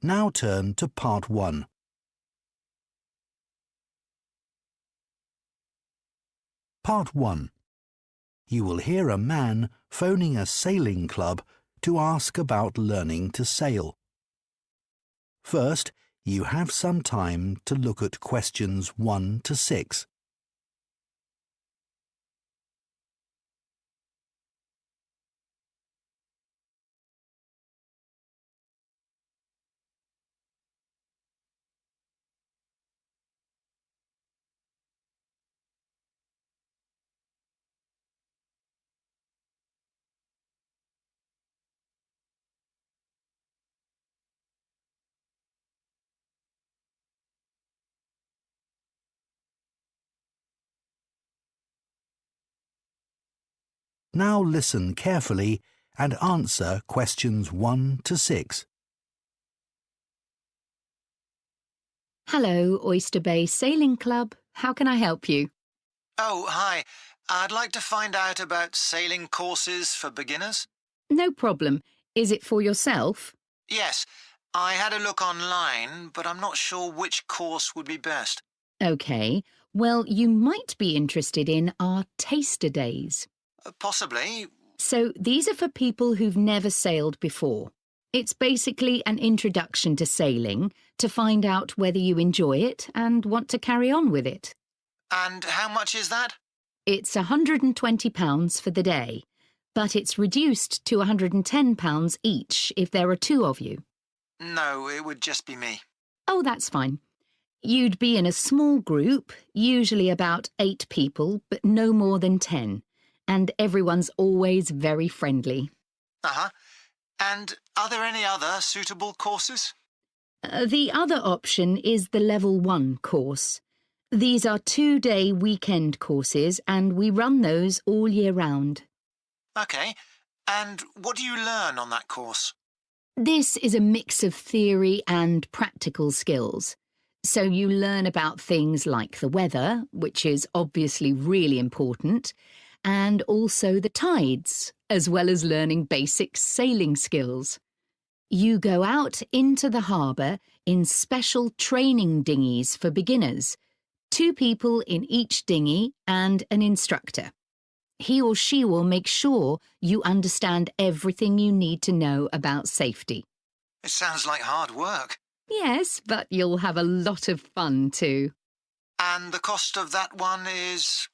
Now turn to Part 1. Part 1. You will hear a man phoning a sailing club to ask about learning to sail. First, you have some time to look at questions 1 to 6. Now listen carefully and answer questions 1 to 6. Hello, Oyster Bay Sailing Club. How can I help you? Oh, hi. I'd like to find out about sailing courses for beginners. No problem. Is it for yourself? Yes, I had a look online, but I'm not sure which course would be best. OK. Well, you might be interested in our taster days. Possibly. So these are for people who've never sailed before. It's basically an introduction to sailing to find out whether you enjoy it and want to carry on with it. And how much is that? It's £120 for the day, but it's reduced to £110 each if there are 2 of you. No, it would just be me. Oh, that's fine. You'd be in a small group, usually about 8 people, but no more than 10. And everyone's always very friendly. Uh-huh. And are there any other suitable courses? The other option is the Level 1 course. These are 2-day weekend courses and we run those all year round. OK. And what do you learn on that course? This is a mix of theory and practical skills. So you learn about things like the weather, which is obviously really important, and also the tides, as well as learning basic sailing skills. You go out into the harbour in special training dinghies for beginners, 2 people in each dinghy and an instructor. He or she will make sure you understand everything you need to know about safety. It sounds like hard work. Yes, but you'll have a lot of fun too. And the cost of that one is?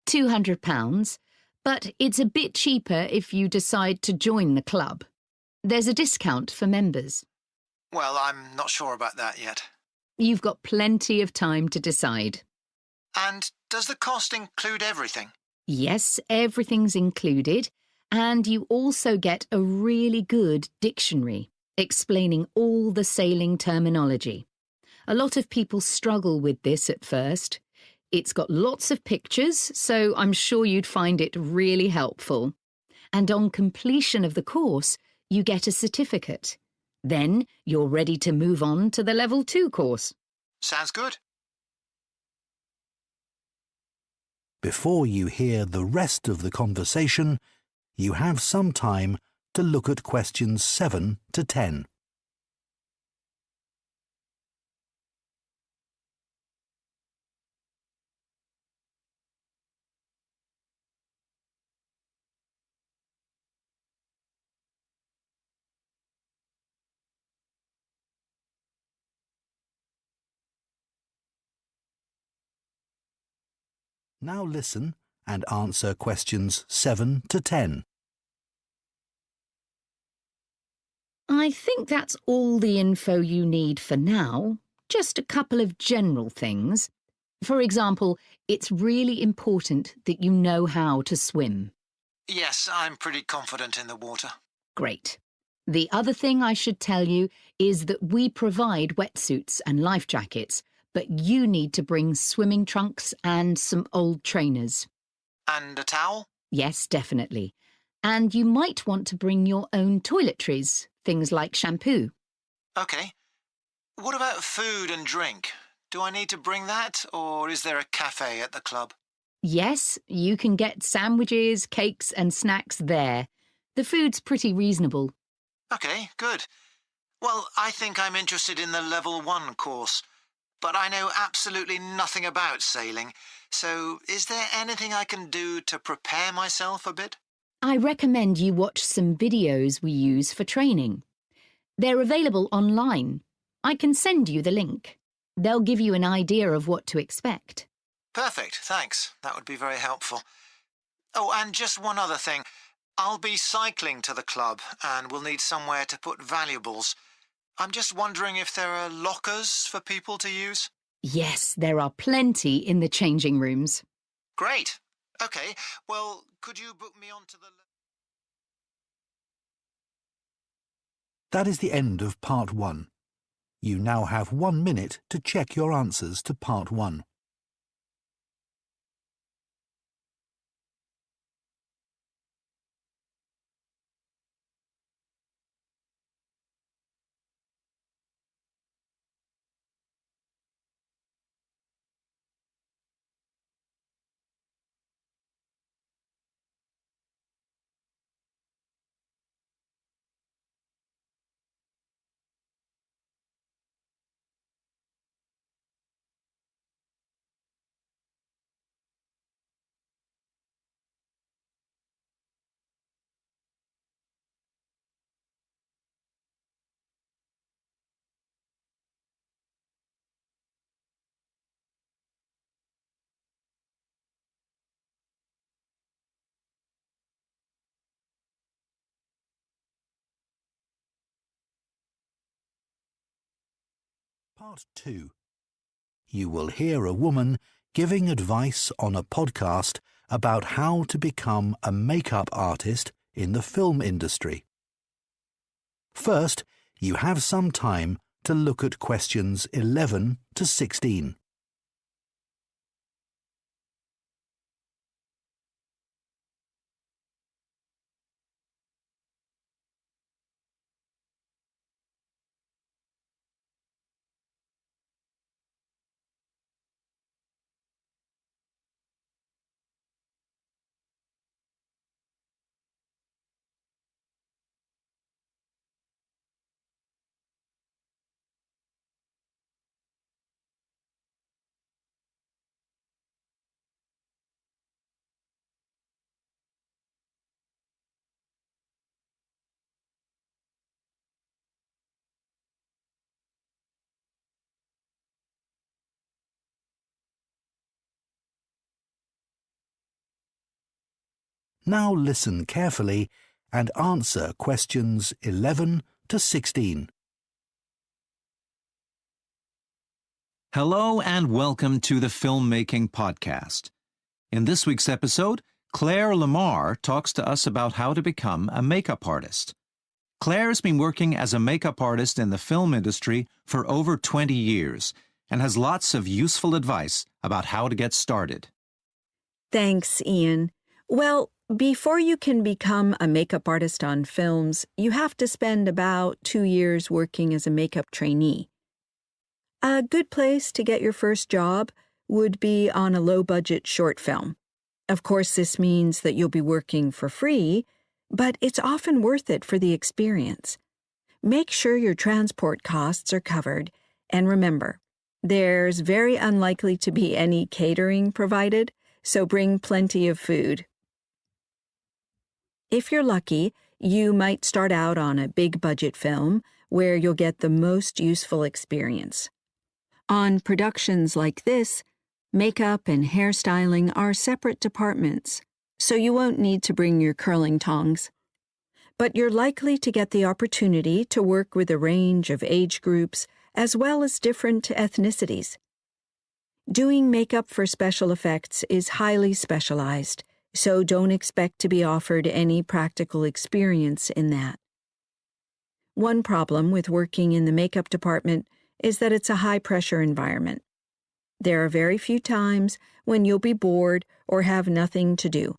£200, but it's a bit cheaper if you decide to join the club. There's a discount for members. Well, I'm not sure about that yet. You've got plenty of time to decide. And does the cost include everything? Yes, everything's included, and you also get a really good dictionary explaining all the sailing terminology. A lot of people struggle with this at first. It's got lots of pictures, so I'm sure you'd find it really helpful. And on completion of the course, you get a certificate. Then you're ready to move on to the Level 2 course. Sounds good. Before you hear the rest of the conversation, you have some time to look at questions 7 to 10. Now listen and answer questions 7 to 10. I think that's all the info you need for now. Just a couple of general things. For example, it's really important that you know how to swim. Yes, I'm pretty confident in the water. Great. The other thing I should tell you is that we provide wetsuits and life jackets, but you need to bring swimming trunks and some old trainers. And a towel? Yes, definitely. And you might want to bring your own toiletries, things like shampoo. OK. What about food and drink? Do I need to bring that, or is there a cafe at the club? Yes, you can get sandwiches, cakes and snacks there. The food's pretty reasonable. OK, good. Well, I think I'm interested in the Level 1 course, but I know absolutely nothing about sailing, so is there anything I can do to prepare myself a bit? I recommend you watch some videos we use for training. They're available online. I can send you the link. They'll give you an idea of what to expect. Perfect, thanks. That would be very helpful. Oh, and just one other thing. I'll be cycling to the club and we'll need somewhere to put valuables. I'm just wondering if there are lockers for people to use? Yes, there are plenty in the changing rooms. Great. Okay, well, could you book me onto the... That is the end of Part 1. You now have 1 minute to check your answers to Part 1. Part 2. You will hear a woman giving advice on a podcast about how to become a makeup artist in the film industry. First, you have some time to look at questions 11 to 16. Now listen carefully and answer questions 11 to 16. Hello and welcome to the Filmmaking Podcast. In this week's episode, Claire Lamar talks to us about how to become a makeup artist. Claire's been working as a makeup artist in the film industry for over 20 years and has lots of useful advice about how to get started. Thanks, Ian. Well, before you can become a makeup artist on films, you have to spend about 2 years working as a makeup trainee. A good place to get your first job would be on a low-budget short film. Of course, this means that you'll be working for free, but it's often worth it for the experience. Make sure your transport costs are covered, and remember, there's very unlikely to be any catering provided, so bring plenty of food. If you're lucky, you might start out on a big-budget film where you'll get the most useful experience. On productions like this, makeup and hairstyling are separate departments, so you won't need to bring your curling tongs. But you're likely to get the opportunity to work with a range of age groups as well as different ethnicities. Doing makeup for special effects is highly specialized, so don't expect to be offered any practical experience in that. One problem with working in the makeup department is that it's a high-pressure environment. There are very few times when you'll be bored or have nothing to do.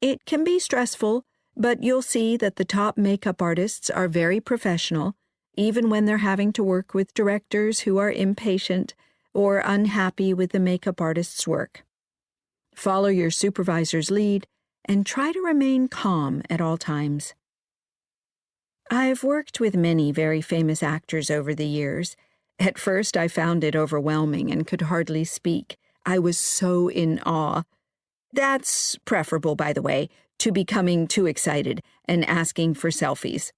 It can be stressful, but you'll see that the top makeup artists are very professional, even when they're having to work with directors who are impatient or unhappy with the makeup artist's work. Follow your supervisor's lead and try to remain calm at all times. I've worked with many very famous actors over the years. At first, I found it overwhelming and could hardly speak. I was so in awe. That's preferable, by the way, to becoming too excited and asking for selfies.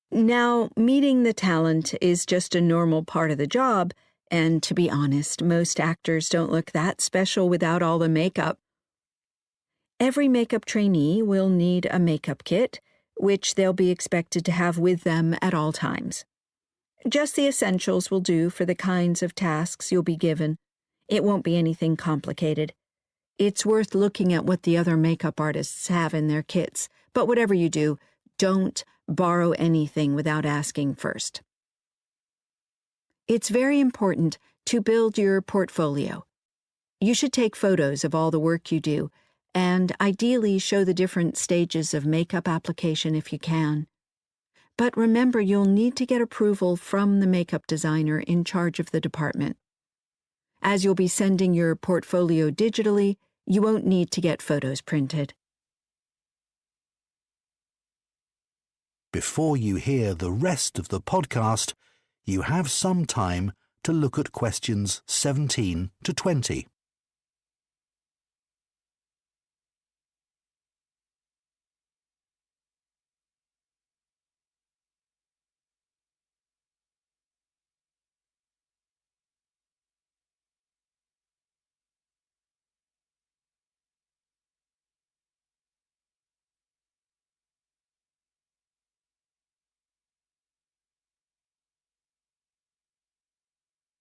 Now, meeting the talent is just a normal part of the job, and to be honest, most actors don't look that special without all the makeup. Every makeup trainee will need a makeup kit, which they'll be expected to have with them at all times. Just the essentials will do for the kinds of tasks you'll be given. It won't be anything complicated. It's worth looking at what the other makeup artists have in their kits, but whatever you do, don't borrow anything without asking first. It's very important to build your portfolio. You should take photos of all the work you do, and ideally show the different stages of makeup application if you can. But remember, you'll need to get approval from the makeup designer in charge of the department. As you'll be sending your portfolio digitally, you won't need to get photos printed. Before you hear the rest of the podcast, you have some time to look at questions 17 to 20.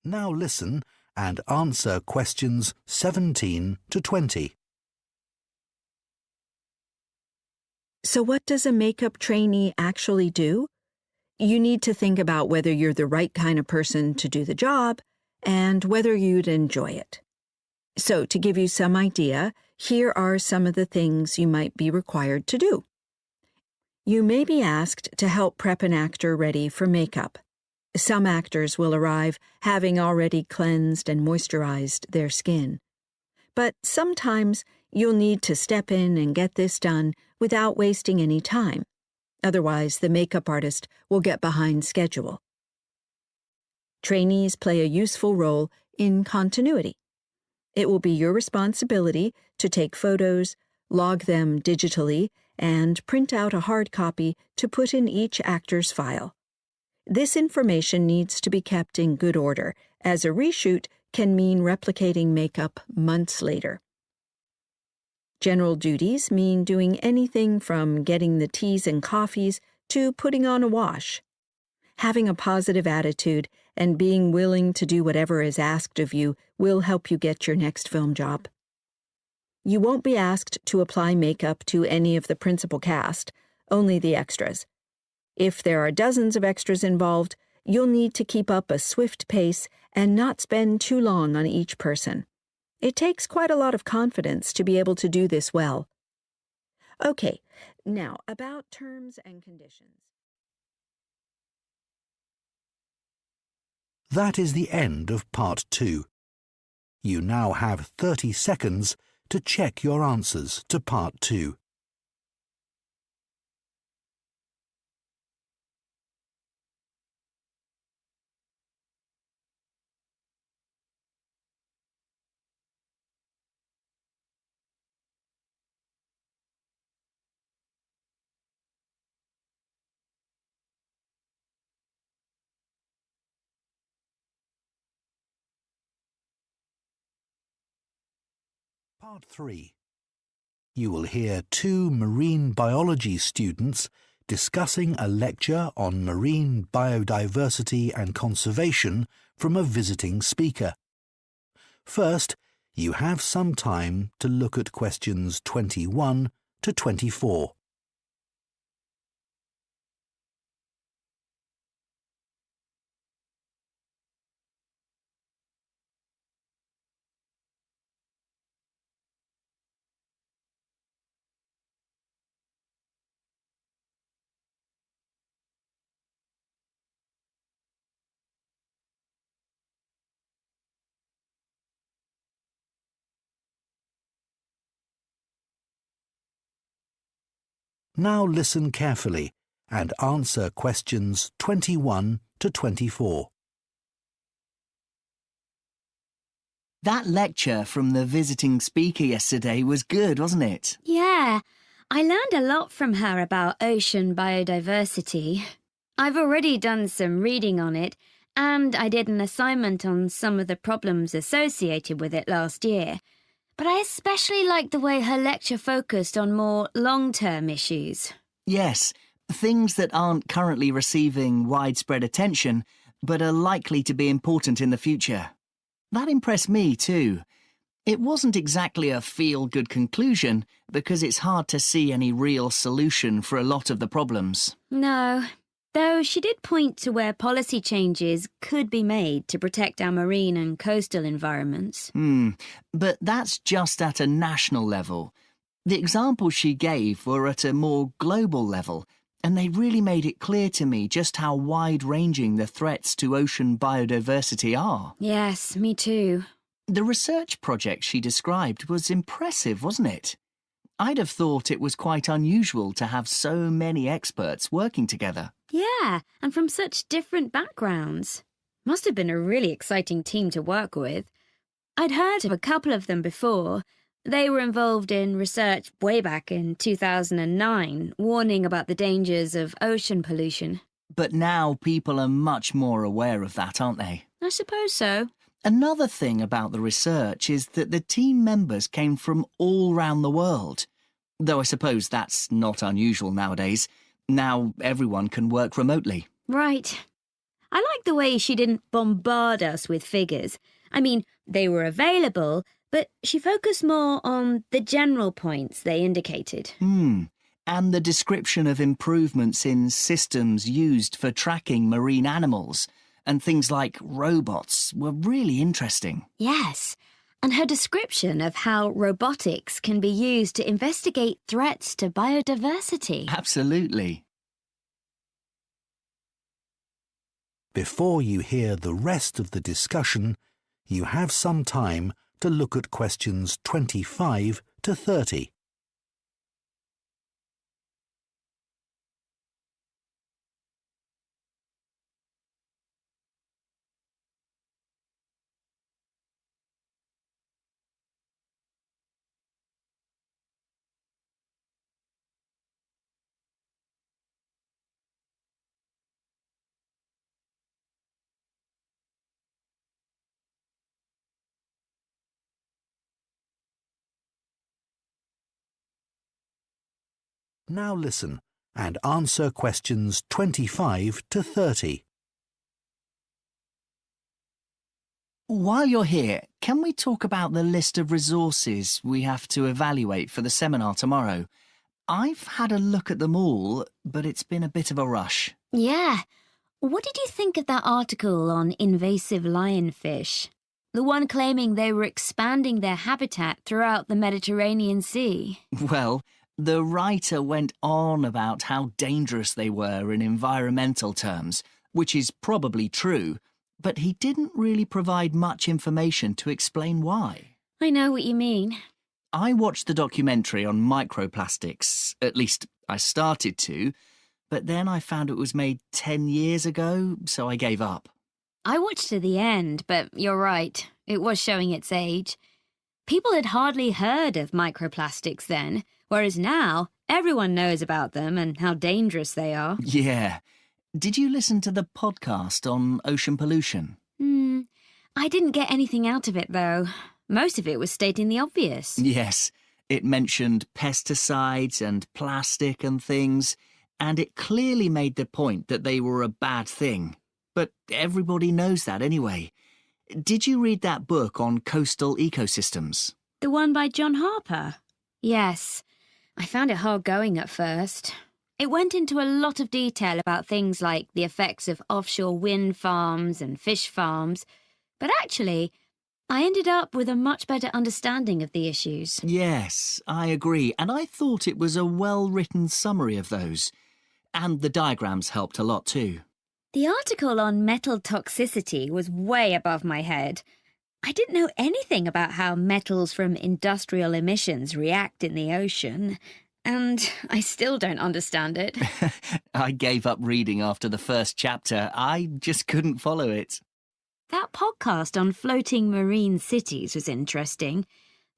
Now listen and answer questions 17 to 20. So what does a makeup trainee actually do? You need to think about whether you're the right kind of person to do the job and whether you'd enjoy it. So to give you some idea, here are some of the things you might be required to do. You may be asked to help prep an actor ready for makeup. Some actors will arrive having already cleansed and moisturized their skin. But sometimes you'll need to step in and get this done without wasting any time. Otherwise, the makeup artist will get behind schedule. Trainees play a useful role in continuity. It will be your responsibility to take photos, log them digitally, and print out a hard copy to put in each actor's file. This information needs to be kept in good order, as a reshoot can mean replicating makeup months later. General duties mean doing anything from getting the teas and coffees to putting on a wash. Having a positive attitude and being willing to do whatever is asked of you will help you get your next film job. You won't be asked to apply makeup to any of the principal cast, only the extras. If there are dozens of extras involved, you'll need to keep up a swift pace and not spend too long on each person. It takes quite a lot of confidence to be able to do this well. Okay, now about terms and conditions. That is the end of Part 2. You now have 30 seconds to check your answers to Part 2. Part 3. You will hear two marine biology students discussing a lecture on marine biodiversity and conservation from a visiting speaker. First, you have some time to look at questions 21 to 24. Now listen carefully and answer questions 21 to 24. That lecture from the visiting speaker yesterday was good, wasn't it? Yeah, I learned a lot from her about ocean biodiversity. I've already done some reading on it, and I did an assignment on some of the problems associated with it last year. But I especially liked the way her lecture focused on more long-term issues. Yes, things that aren't currently receiving widespread attention, but are likely to be important in the future. That impressed me too. It wasn't exactly a feel-good conclusion, because it's hard to see any real solution for a lot of the problems. No, though she did point to where policy changes could be made to protect our marine and coastal environments. But that's just at a national level. The examples she gave were at a more global level, and they really made it clear to me just how wide-ranging the threats to ocean biodiversity are. Yes, me too. The research project she described was impressive, wasn't it? I'd have thought it was quite unusual to have so many experts working together. Yeah, and from such different backgrounds. Must have been a really exciting team to work with. I'd heard of a couple of them before. They were involved in research way back in 2009, warning about the dangers of ocean pollution. But now people are much more aware of that, aren't they? I suppose so. Another thing about the research is that the team members came from all round the world. Though I suppose that's not unusual nowadays. Now everyone can work remotely. Right. I like the way she didn't bombard us with figures. I mean, they were available, but she focused more on the general points they indicated. And the description of improvements in systems used for tracking marine animals and things like robots were really interesting. Yes, and her description of how robotics can be used to investigate threats to biodiversity. Absolutely. Before you hear the rest of the discussion, you have some time to look at questions 25 to 30. Now listen and answer questions 25 to 30. While you're here, can we talk about the list of resources we have to evaluate for the seminar tomorrow? I've had a look at them all, but it's been a bit of a rush. Yeah. What did you think of that article on invasive lionfish? The one claiming they were expanding their habitat throughout the Mediterranean Sea. Well, the writer went on about how dangerous they were in environmental terms, which is probably true, but he didn't really provide much information to explain why. I know what you mean. I watched the documentary on microplastics, at least I started to, but then I found it was made 10 years ago, so I gave up. I watched to the end, but you're right. It was showing its age. People had hardly heard of microplastics then, whereas now everyone knows about them and how dangerous they are. Yeah. Did you listen to the podcast on ocean pollution? I didn't get anything out of it, though. Most of it was stating the obvious. Yes. It mentioned pesticides and plastic and things, and it clearly made the point that they were a bad thing. But everybody knows that anyway. Did you read that book on coastal ecosystems? The one by John Harper? Yes. I found it hard going at first. It went into a lot of detail about things like the effects of offshore wind farms and fish farms, but actually, I ended up with a much better understanding of the issues. Yes, I agree, and I thought it was a well-written summary of those. And the diagrams helped a lot too. The article on metal toxicity was way above my head. I didn't know anything about how metals from industrial emissions react in the ocean. and I still don't understand it. I gave up reading after the first chapter. I just couldn't follow it. That podcast on floating marine cities was interesting,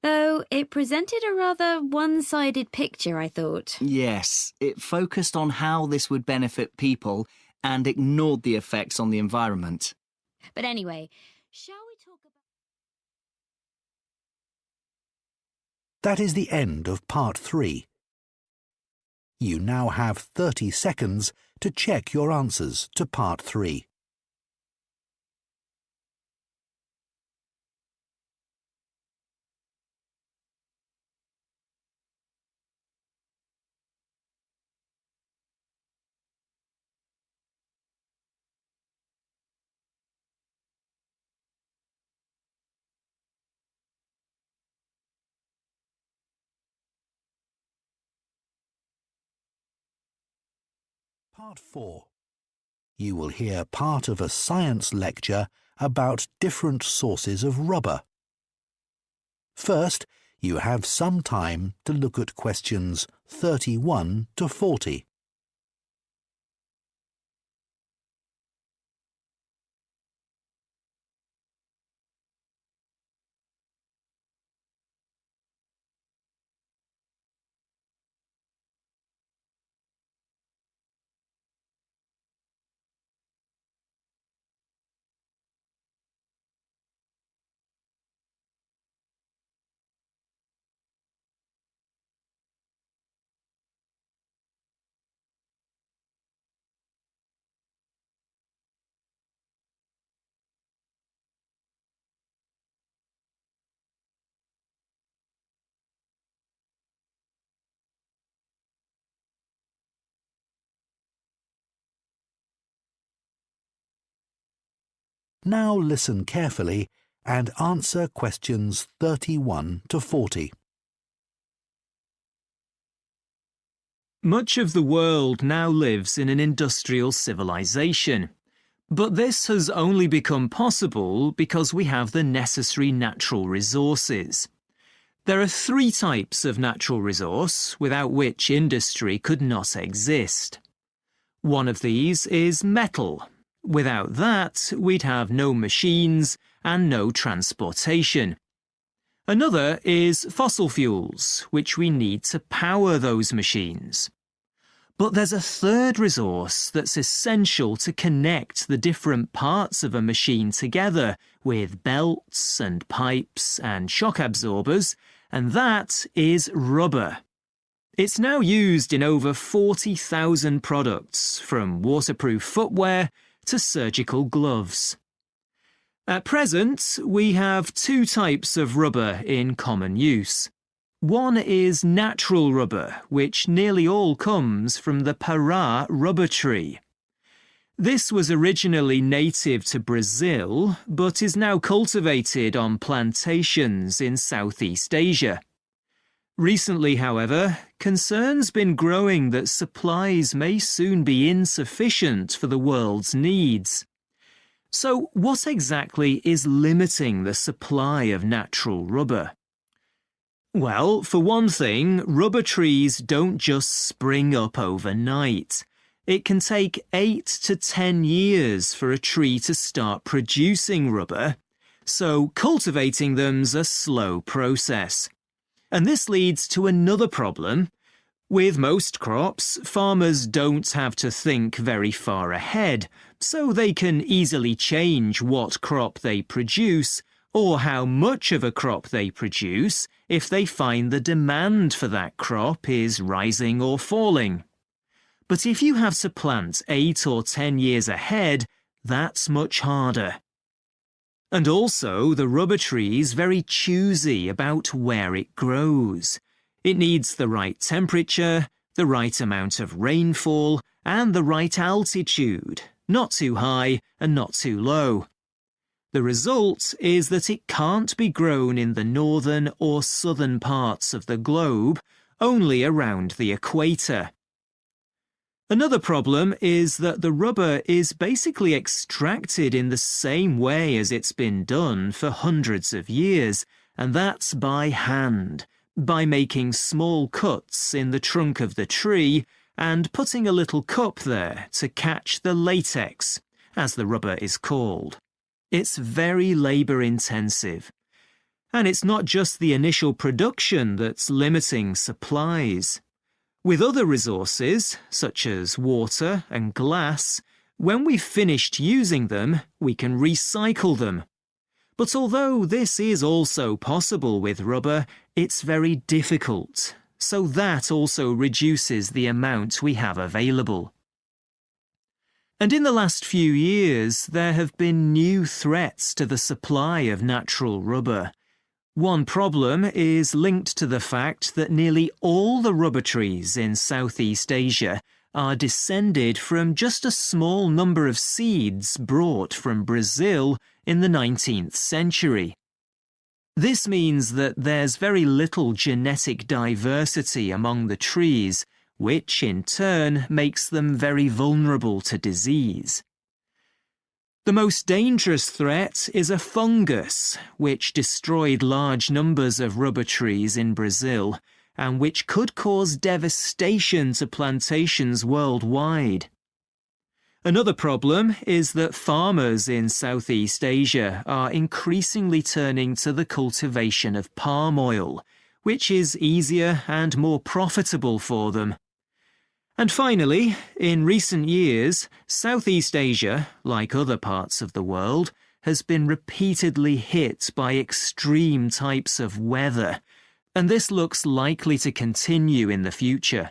though it presented a rather one-sided picture, I thought. Yes, it focused on how this would benefit people and ignored the effects on the environment. But anyway, shall we talk about... That is the end of part 3. You now have 30 seconds to check your answers to part 3. Part 4. You will hear part of a science lecture about different sources of rubber. First, you have some time to look at questions 31 to 40. Now listen carefully and answer questions 31 to 40. Much of the world now lives in an industrial civilization, but this has only become possible because we have the necessary natural resources. There are 3 types of natural resource without which industry could not exist. One of these is metal. Without that, we'd have no machines and no transportation. Another is fossil fuels, which we need to power those machines. But there's a third resource that's essential to connect the different parts of a machine together with belts and pipes and shock absorbers, and that is rubber. It's now used in over 40,000 products, from waterproof footwear to surgical gloves. At present, we have 2 types of rubber in common use. One is natural rubber, which nearly all comes from the Pará rubber tree. This was originally native to Brazil, but is now cultivated on plantations in Southeast Asia. Recently, however, concern's been growing that supplies may soon be insufficient for the world's needs. So, what exactly is limiting the supply of natural rubber? Well, for one thing, rubber trees don't just spring up overnight. It can take 8 to 10 years for a tree to start producing rubber, so cultivating them's a slow process. And this leads to another problem. With most crops, farmers don't have to think very far ahead, so they can easily change what crop they produce or how much of a crop they produce if they find the demand for that crop is rising or falling. But if you have to plant 8 or 10 years ahead, that's much harder. And also, the rubber tree's very choosy about where it grows. It needs the right temperature, the right amount of rainfall, and the right altitude, not too high and not too low. The result is that it can't be grown in the northern or southern parts of the globe, only around the equator. Another problem is that the rubber is basically extracted in the same way as it's been done for hundreds of years, and that's by hand, by making small cuts in the trunk of the tree and putting a little cup there to catch the latex, as the rubber is called. It's very labour-intensive. And it's not just the initial production that's limiting supplies. With other resources, such as water and glass, when we've finished using them, we can recycle them. But although this is also possible with rubber, it's very difficult, so that also reduces the amount we have available. And in the last few years, there have been new threats to the supply of natural rubber. One problem is linked to the fact that nearly all the rubber trees in Southeast Asia are descended from just a small number of seeds brought from Brazil in the 19th century. This means that there's very little genetic diversity among the trees, which in turn makes them very vulnerable to disease. The most dangerous threat is a fungus, which destroyed large numbers of rubber trees in Brazil, and which could cause devastation to plantations worldwide. Another problem is that farmers in Southeast Asia are increasingly turning to the cultivation of palm oil, which is easier and more profitable for them. And finally, in recent years, Southeast Asia, like other parts of the world, has been repeatedly hit by extreme types of weather, and this looks likely to continue in the future.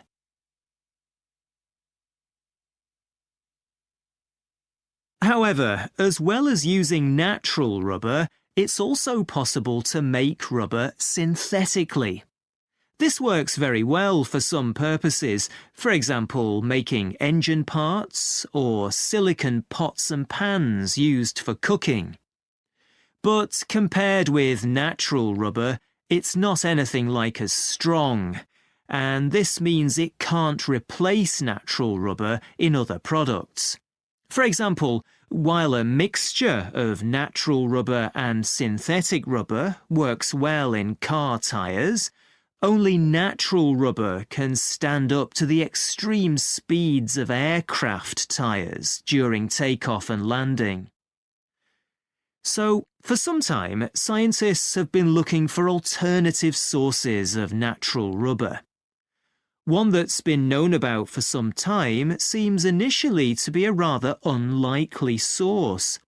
However, as well as using natural rubber, it's also possible to make rubber synthetically. This works very well for some purposes, for example, making engine parts or silicon pots and pans used for cooking. But compared with natural rubber, it's not anything like as strong, and this means it can't replace natural rubber in other products. For example, while a mixture of natural rubber and synthetic rubber works well in car tyres, only natural rubber can stand up to the extreme speeds of aircraft tyres during takeoff and landing. So, for some time, scientists have been looking for alternative sources of natural rubber. One that's been known about for some time seems initially to be a rather unlikely source.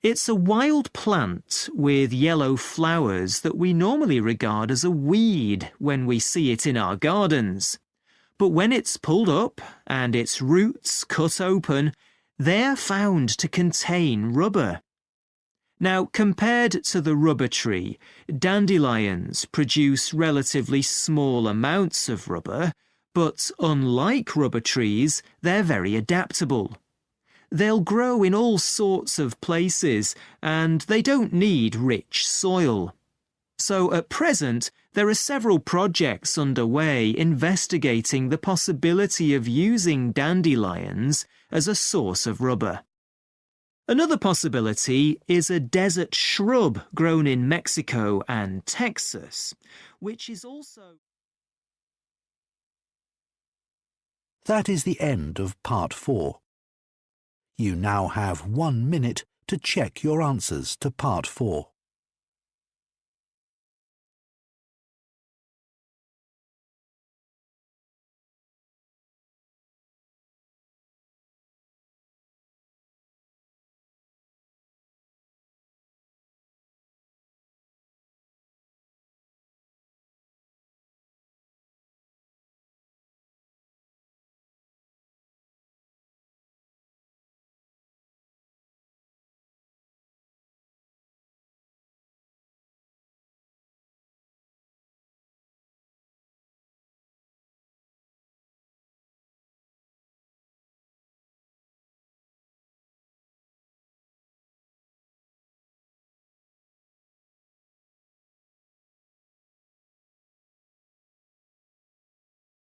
It's a wild plant with yellow flowers that we normally regard as a weed when we see it in our gardens. But when it's pulled up and its roots cut open, they're found to contain rubber. Now, compared to the rubber tree, dandelions produce relatively small amounts of rubber, but unlike rubber trees, they're very adaptable. They'll grow in all sorts of places, and they don't need rich soil. So at present, there are several projects underway investigating the possibility of using dandelions as a source of rubber. Another possibility is a desert shrub grown in Mexico and Texas, which is also... That is the end of Part 4. You now have 1 minute to check your answers to Part 4.